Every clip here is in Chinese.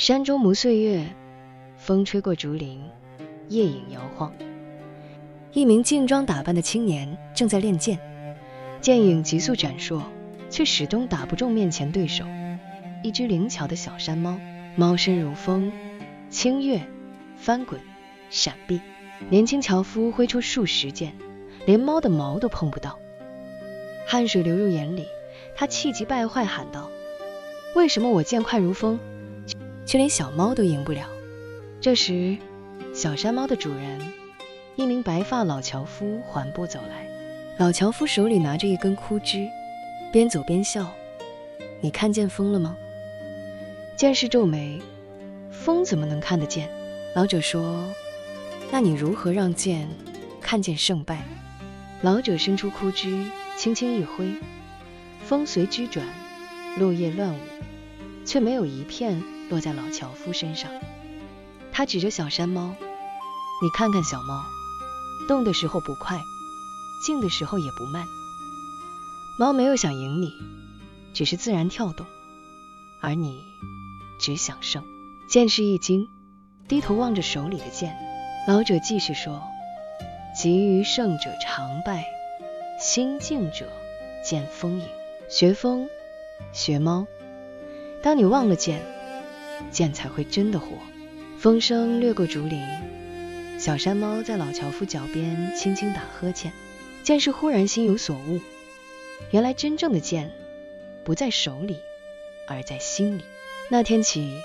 山中暮岁月，风吹过竹林，夜影摇晃。一名劲装打扮的青年正在练剑，剑影急速闪烁，却始终打不中面前对手。一只灵巧的小山猫，猫身如风，轻跃、翻滚、闪避。年轻樵夫挥出数十剑，连猫的毛都碰不到。汗水流入眼里，他气急败坏喊道：为什么我剑快如风，却连小猫都赢不了？这时，小山猫的主人，一名白发老樵夫缓步走来。老樵夫手里拿着一根枯枝，边走边笑：你看见风了吗？剑士皱眉：风怎么能看得见？老者说：那你如何让剑看见胜败？老者伸出枯枝，轻轻一挥，风随枝转，落叶乱舞，却没有一片落在老樵夫身上。他指着小山猫：你看看小猫，动的时候不快，静的时候也不慢。猫没有想赢你，只是自然跳动，而你只想胜。剑士一惊，低头望着手里的剑。老者继续说：急于胜者常败，心静者见风影。学风，学猫，当你忘了剑，剑才会真的活。风声掠过竹林，小山猫在老樵夫脚边轻轻打呵欠。剑士忽然心有所悟，原来真正的剑不在手里，而在心里。那天起，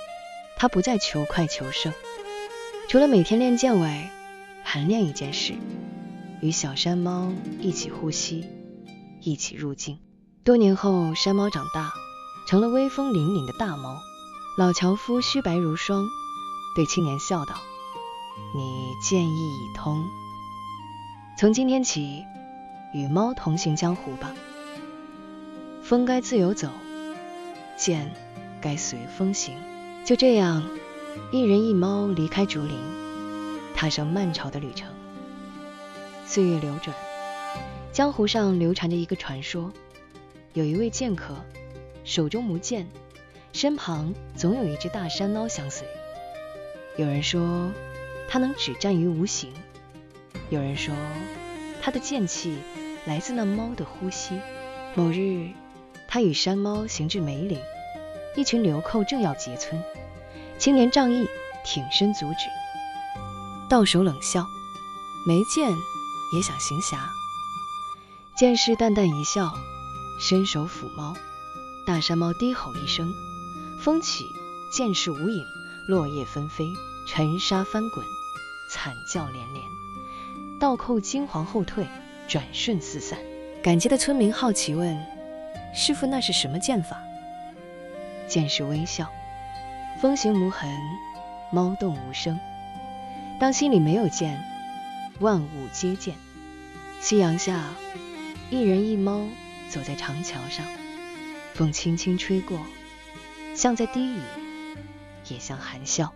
他不再求快求胜，除了每天练剑外，还练一件事：与小山猫一起呼吸，一起入静。多年后，山猫长大，成了威风凛凛的大猫。老樵夫须白如霜，对青年笑道：你剑意已通，从今天起，与猫同行江湖吧。风该自由走，剑该随风行。就这样，一人一猫离开竹林，踏上漫长的旅程。岁月流转，江湖上流传着一个传说，有一位剑客，手中无剑，身旁总有一只大山猫相随。有人说他能止战于无形，有人说他的剑气来自那猫的呼吸。某日，他与山猫行至梅岭，一群流寇正要劫村，青年仗义，挺身阻止。到手冷笑：没剑也想行侠。剑士淡淡一笑，伸手抚猫。大山猫低吼一声，风起，剑势无影，落叶纷飞，尘沙翻滚，惨叫连连。盗寇惊惶后退，转瞬四散。赶集的村民好奇问：师傅，那是什么剑法？剑士微笑：风行无痕，猫动无声。当心里没有剑，万物皆剑。夕阳下，一人一猫走在长桥上，风轻轻吹过，像在低语，也像含笑。